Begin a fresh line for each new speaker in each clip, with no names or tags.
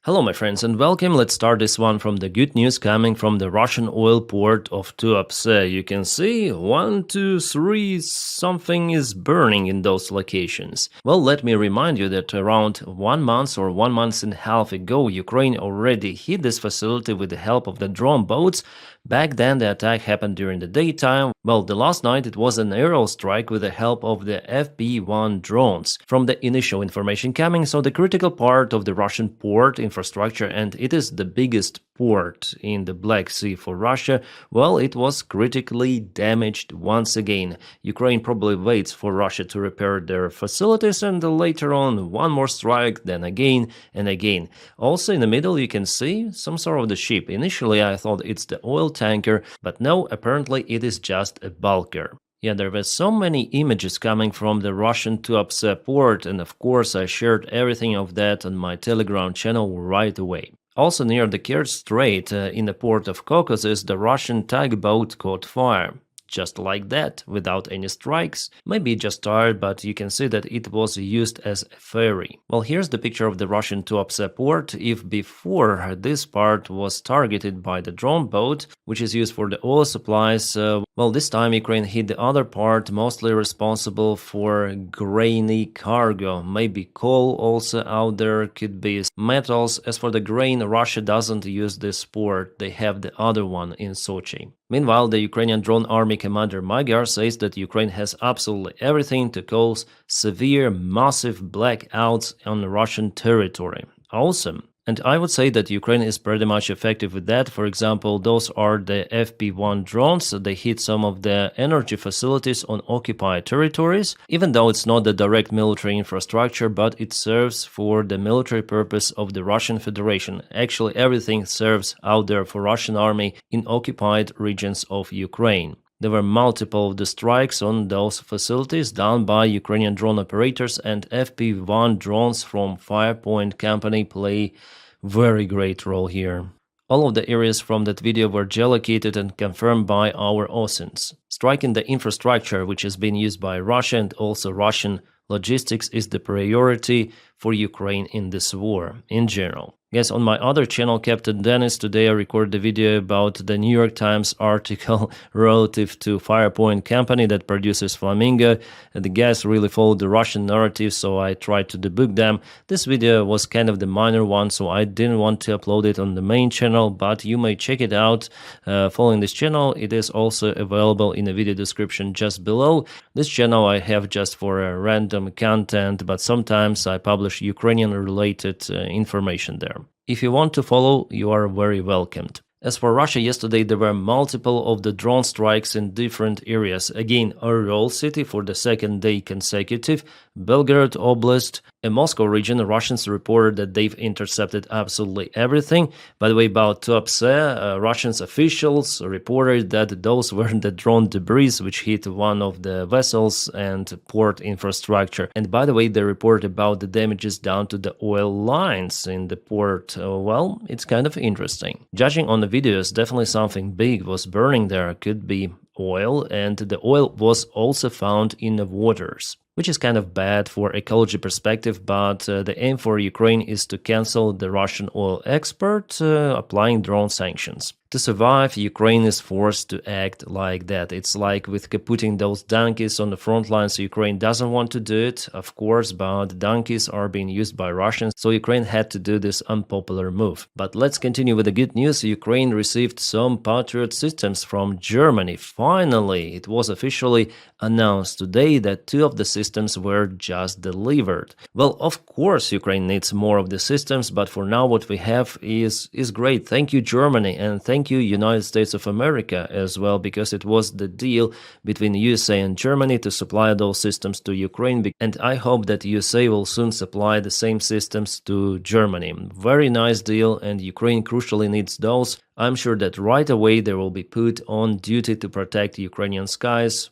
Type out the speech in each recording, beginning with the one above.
Hello my friends and welcome. Let's start this one from the good news coming from the Russian oil port of Tuapse. You can see 1, 2, 3, something is burning in those locations. Well, let me remind you that around 1 month or 1 month and a half ago, Ukraine already hit this facility with the help of the drone boats. Back then the attack happened during the daytime. Well, the last night it was an aerial strike with the help of the FP1 drones. From the initial information coming, so the critical part of the Russian port infrastructure, and it is the biggest port in the Black Sea for Russia, well, it was critically damaged once again. Ukraine probably waits for Russia to repair their facilities and later on one more strike, then again and again. Also in the middle you can see some sort of the ship. Initially I thought it's the oil tanker, but no, apparently it is just a bulker. Yeah, there were so many images coming from the Russian Tuapse port, and of course I shared everything of that on my Telegram channel right away. Also near the Kerch Strait, in the port of Caucasus, the Russian tugboat caught fire. Just like that, without any strikes. Maybe it just tired, but you can see that it was used as a ferry. Well, here's the picture of the Russian Tuapse port. If before this part was targeted by the drone boat, which is used for the oil supplies, well, this time Ukraine hit the other part, mostly responsible for grainy cargo. Maybe coal also out there, could be metals. As for the grain, Russia doesn't use this port, they have the other one in Sochi. Meanwhile, the Ukrainian drone army commander Magyar says that Ukraine has absolutely everything to cause severe, massive blackouts on Russian territory. Awesome. And I would say that Ukraine is pretty much effective with that. For example, those are the FP1 drones. They hit some of the energy facilities on occupied territories, even though it's not the direct military infrastructure, but it serves for the military purpose of the Russian Federation. Actually, everything serves out there for Russian army in occupied regions of Ukraine. There were multiple of the strikes on those facilities done by Ukrainian drone operators, and FP1 drones from Firepoint company play very great role here. All of the areas from that video were geolocated and confirmed by our OSINTs. Striking the infrastructure which has been used by Russia and also Russian logistics is the priority for Ukraine in this war in general. Yes, on my other channel, Captain Dennis, today I recorded the video about the New York Times article relative to Firepoint company that produces Flamingo. The guys really followed the Russian narrative, so I tried to debug them. This video was kind of the minor one, so I didn't want to upload it on the main channel, but you may check it out following this channel. It is also available in the video description just below. This channel I have just for random content, but sometimes I publish Ukrainian-related information there. If you want to follow, you are very welcomed. As for Russia, yesterday there were multiple of the drone strikes in different areas. Again, Oryol city for the second day consecutive, Belgorod Oblast, in Moscow region, Russians reported that they've intercepted absolutely everything. By the way, about Tuapse, Russian officials reported that those were the drone debris which hit one of the vessels and port infrastructure. And by the way, they report about the damages down to the oil lines in the port. Well, it's kind of interesting. Judging on the videos, definitely something big was burning there. Could be oil, and the oil was also found in the waters, which is kind of bad for ecology perspective, but the aim for Ukraine is to cancel the Russian oil export, applying drone sanctions. To survive, Ukraine is forced to act like that. It's like with putting those donkeys on the front lines. Ukraine doesn't want to do it, of course, but donkeys are being used by Russians, so Ukraine had to do this unpopular move. But let's continue with the good news. Ukraine received some Patriot systems from Germany. Finally, it was officially announced today that 2 of the systems were just delivered. Well, of course, Ukraine needs more of the systems, but for now what we have is great. Thank you, Germany, and thank you, United States of America, as well, because it was the deal between USA and Germany to supply those systems to Ukraine, and I hope that USA will soon supply the same systems to Germany. Very nice deal, and Ukraine crucially needs those. I'm sure that right away they will be put on duty to protect Ukrainian skies.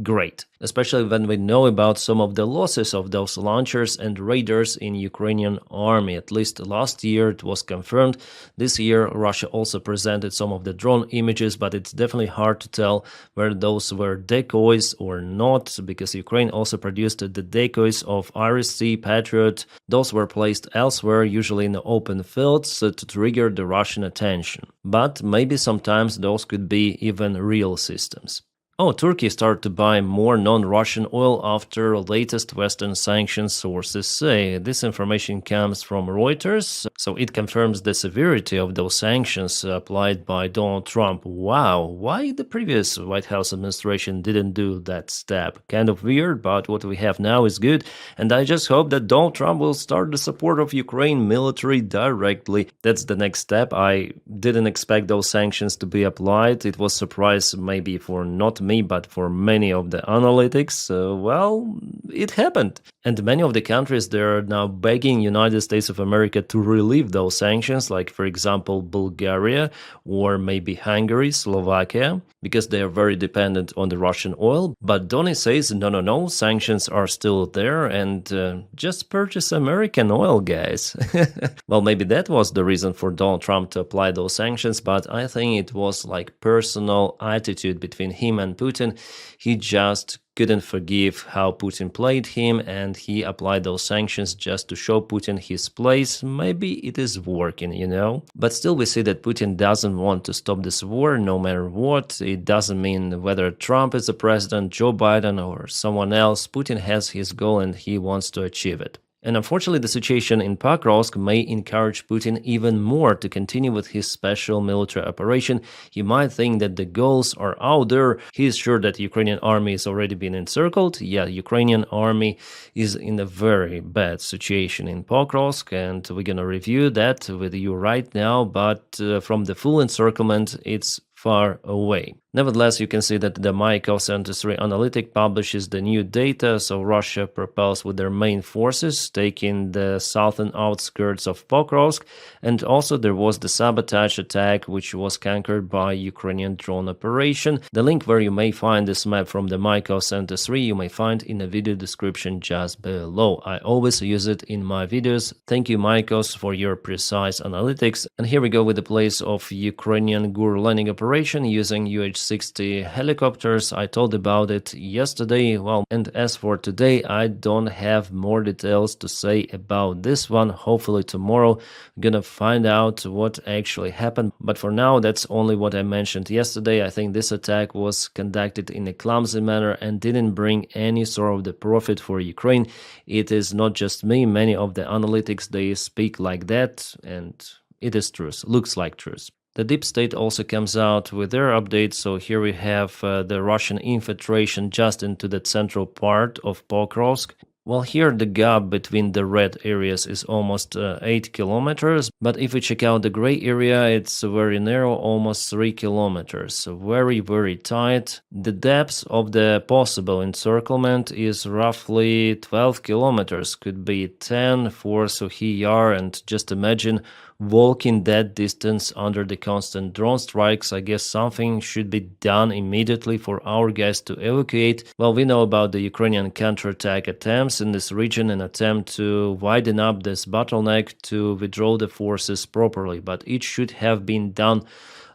Great, especially when we know about some of the losses of those launchers and radars in Ukrainian army. At least last year it was confirmed. This year Russia also presented some of the drone images, but it's definitely hard to tell whether those were decoys or not, because Ukraine also produced the decoys of RSC Patriot. Those were placed elsewhere, usually in the open fields, to trigger the Russian attention. But maybe sometimes those could be even real systems. Oh, Turkey started to buy more non-Russian oil after latest Western sanctions, sources say. This information comes from Reuters, so it confirms the severity of those sanctions applied by Donald Trump. Wow, why the previous White House administration didn't do that step? Kind of weird, but what we have now is good, and I just hope that Donald Trump will start the support of Ukraine military directly. That's the next step. I didn't expect those sanctions to be applied. It was a surprise maybe for not me, but for many of the analytics, it happened. And many of the countries, they're now begging United States of America to relieve those sanctions, like, for example, Bulgaria or maybe Hungary, Slovakia, because they are very dependent on the Russian oil. But Donny says, no, sanctions are still there, and just purchase American oil, guys. Well, maybe that was the reason for Donald Trump to apply those sanctions, but I think it was like personal attitude between him and Putin. He just couldn't forgive how Putin played him, and he applied those sanctions just to show Putin his place. Maybe it is working. But still we see that Putin doesn't want to stop this war no matter what. It doesn't mean whether Trump is the president, Joe Biden, or someone else. Putin has his goal and he wants to achieve it. And unfortunately, the situation in Pokrovsk may encourage Putin even more to continue with his special military operation. He might think that the goals are out there. He is sure that the Ukrainian army has already been encircled. Yeah, Ukrainian army is in a very bad situation in Pokrovsk, and we're going to review that with you right now. But from the full encirclement, it's far away. Nevertheless, you can see that the Myko 73 analytic publishes the new data, so Russia propels with their main forces, taking the southern outskirts of Pokrovsk, and also there was the sabotage attack, which was conquered by Ukrainian drone operation. The link where you may find this map from the Myko 73 you may find in the video description just below. I always use it in my videos. Thank you, Mykos, for your precise analytics. And here we go with the place of Ukrainian Gur landing operation using UH-60 helicopters. I told about it yesterday. Well, and as for today, I don't have more details to say about this one. Hopefully tomorrow we're gonna find out what actually happened. But for now, that's only what I mentioned yesterday. I think this attack was conducted in a clumsy manner and didn't bring any sort of the profit for Ukraine. It is not just me. Many of the analytics, they speak like that, and it is truth. Looks like truth. The Deep State also comes out with their update, so here we have the Russian infiltration just into the central part of Pokrovsk. Well, here the gap between the red areas is almost 8 kilometers, but if we check out the gray area, it's very narrow, almost 3 kilometers, so very, very tight. The depth of the possible encirclement is roughly 12 kilometers, could be 10 for Suhiyar, and just imagine walking that distance under the constant drone strikes. I guess something should be done immediately for our guys to evacuate. Well, we know about the Ukrainian counterattack attempts in this region, an attempt to widen up this bottleneck to withdraw the forces properly, but it should have been done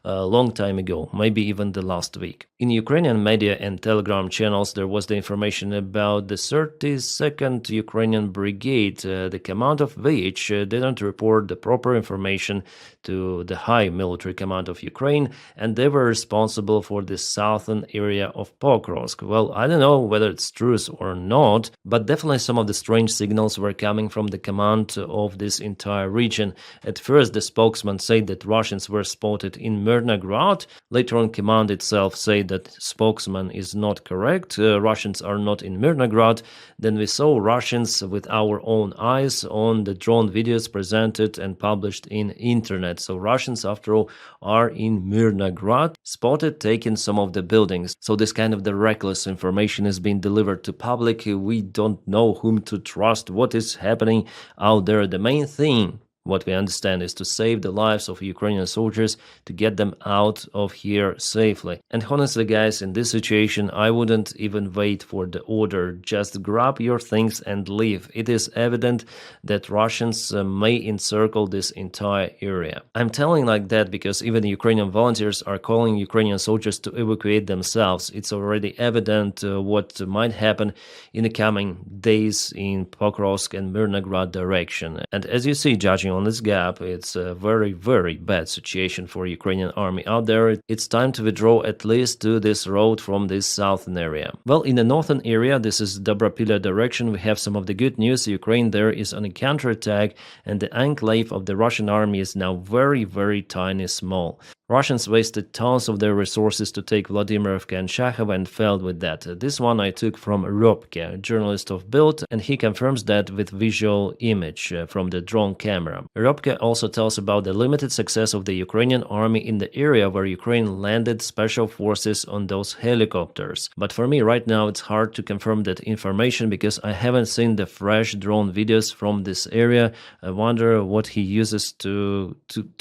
a long time ago, maybe even the last week. In Ukrainian media and Telegram channels, there was the information about the 32nd Ukrainian Brigade, the command of which didn't report the proper information to the high military command of Ukraine, and they were responsible for the southern area of Pokrovsk. Well, I don't know whether it's true or not, but definitely some of the strange signals were coming from the command of this entire region. At first, the spokesman said that Russians were spotted in Myrnograd. Later on, command itself said that spokesman is not correct. Russians are not in Myrnograd. Then we saw Russians with our own eyes on the drone videos presented and published in internet. So Russians, after all, are in Myrnograd, spotted taking some of the buildings. So this kind of the reckless information is being delivered to public. We don't know whom to trust, what is happening out there. The main thing What we understand is to save the lives of Ukrainian soldiers, to get them out of here safely. And honestly, guys, in this situation, I wouldn't even wait for the order. Just grab your things and leave. It is evident that Russians may encircle this entire area. I'm telling like that because even Ukrainian volunteers are calling Ukrainian soldiers to evacuate themselves. It's already evident what might happen in the coming days in Pokrovsk and Mirnograd direction. And as you see, judging on this gap, it's a very, very bad situation for Ukrainian army out there. It's time to withdraw at least to this road from this southern area. Well, in the northern area, this is Dobropila direction, we have some of the good news. Ukraine there is on a counterattack, and the enclave of the Russian army is now very, very tiny small. Russians wasted tons of their resources to take Vladimirivka and Shakhov and failed with that. This one I took from Robke, a journalist of Bild, and he confirms that with visual image from the drone camera. Robke also tells about the limited success of the Ukrainian army in the area where Ukraine landed special forces on those helicopters. But for me right now it's hard to confirm that information because I haven't seen the fresh drone videos from this area. I wonder what he uses to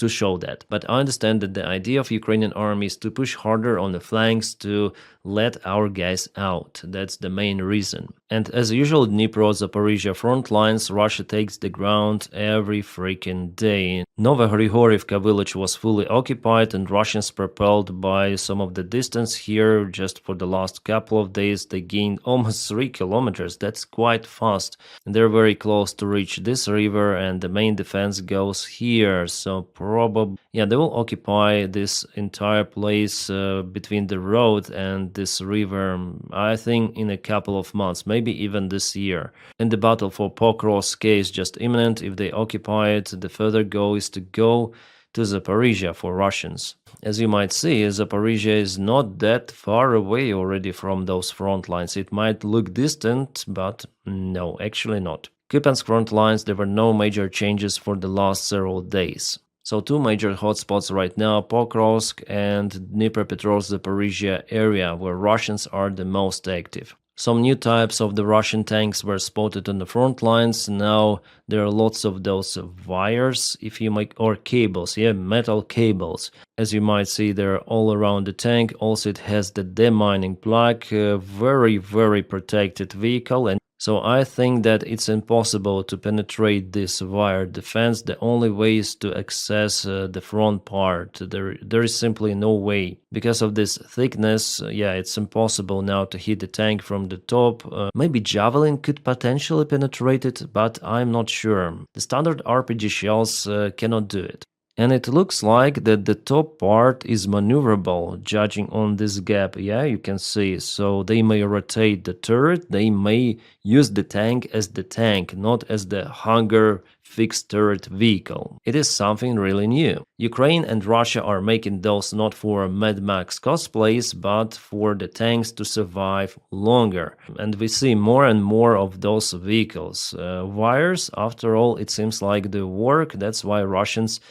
show that. But I understand that the idea of Ukrainian army is to push harder on the flanks to let our guys out. That's the main reason. And as usual, Dnipro-Zaporizhia front lines, Russia takes the ground every freaking day. Novogrigorivka village was fully occupied and Russians propelled by some of the distance here. Just for the last couple of days, they gained almost 3 kilometers. That's quite fast. And they're very close to reach this river and the main defense goes here. So probably, yeah, they will occupy this entire place between the road and this river, I think in a couple of months, maybe even this year. And the battle for Pokrovsk is just imminent. If they occupy it, the further goal is to go to Zaporizhia for Russians. As you might see, Zaporizhia is not that far away already from those front lines. It might look distant, but no, actually not. Kupiansk front lines, there were no major changes for the last several days. So two major hotspots right now, Pokrovsk and Dnipropetrovsk-Zaporizhia area, where Russians are the most active. Some new types of the Russian tanks were spotted on the front lines. Now there are lots of those wires, if you make, or cables, yeah, metal cables. As you might see, they're all around the tank. Also, it has the demining plug, very, very protected vehicle. And so I think that it's impossible to penetrate this wire defense. The only way is to access the front part. There is simply no way. Because of this thickness, yeah, it's impossible now to hit the tank from the top. Maybe Javelin could potentially penetrate it, but I'm not sure. The standard RPG shells cannot do it. And it looks like that the top part is maneuverable, judging on this gap. Yeah, you can see. So they may rotate the turret, they may use the tank as the tank, not as the hangar fixed turret vehicle. It is something really new. Ukraine and Russia are making those not for Mad Max cosplays, but for the tanks to survive longer. And we see more and more of those vehicles. Wires, after all, it seems like they work. That's why Russians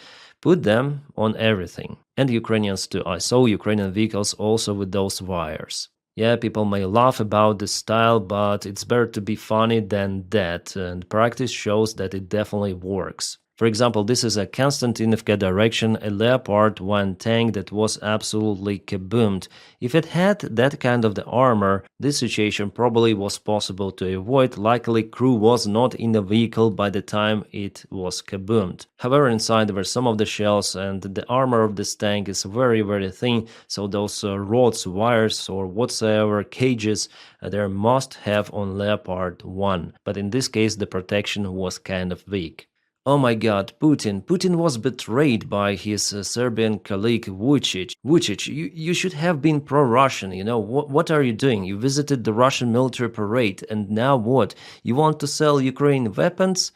put them on everything. And Ukrainians too. I saw Ukrainian vehicles also with those wires. Yeah, people may laugh about this style, but it's better to be funny than that, and practice shows that it definitely works. For example, this is a Konstantinovka direction, a Leopard 1 tank that was absolutely kaboomed. If it had that kind of the armor, this situation probably was possible to avoid. Luckily, crew was not in the vehicle by the time it was kaboomed. However, inside there were some of the shells, and the armor of this tank is very, very thin, so those rods, wires, or whatsoever cages there must have on Leopard 1. But in this case, the protection was kind of weak. Oh my god, Putin. Putin was betrayed by his Serbian colleague Vucic. Vucic, you should have been pro-Russian, you know. What are you doing? You visited the Russian military parade, and now what? You want to sell Ukraine weapons?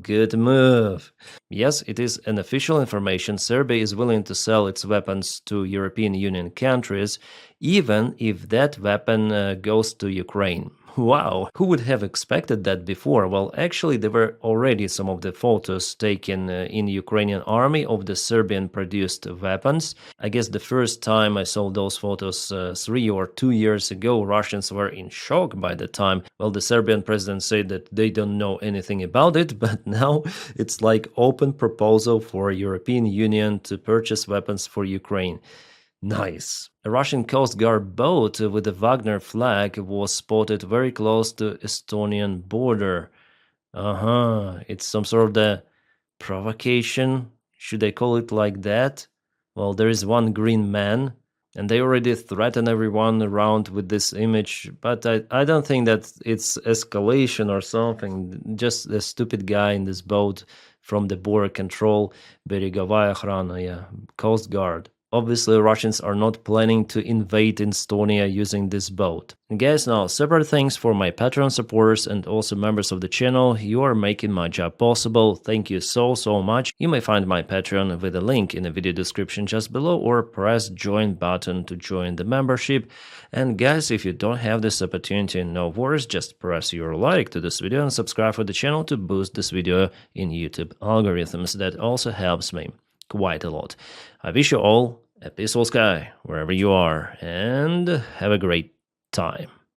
Good move. Yes, it is an official information. Serbia is willing to sell its weapons to European Union countries, even if that weapon goes to Ukraine. Wow, who would have expected that before? Well, actually, there were already some of the photos taken in the Ukrainian army of the Serbian-produced weapons. I guess the first time I saw those photos 3 or 2 years ago, Russians were in shock by the time. Well, the Serbian president said that they don't know anything about it, but now it's like open proposal for European Union to purchase weapons for Ukraine. Nice. A Russian Coast Guard boat with a Wagner flag was spotted very close to Estonian border. It's some sort of the provocation. Should I call it like that? Well, there is one green man, and they already threaten everyone around with this image, but I don't think that it's escalation or something. Just a stupid guy in this boat from the border control, Beregovaya Охрана, yeah, Coast Guard. Obviously, Russians are not planning to invade Estonia using this boat. And guys, now separate thanks for my Patreon supporters and also members of the channel. You are making my job possible. Thank you so much. You may find my Patreon with a link in the video description just below, or press join button to join the membership. And guys, if you don't have this opportunity, no worries, just press your like to this video and subscribe for the channel to boost this video in YouTube algorithms. That also helps me quite a lot. I wish you all a peaceful sky wherever you are, and have a great time.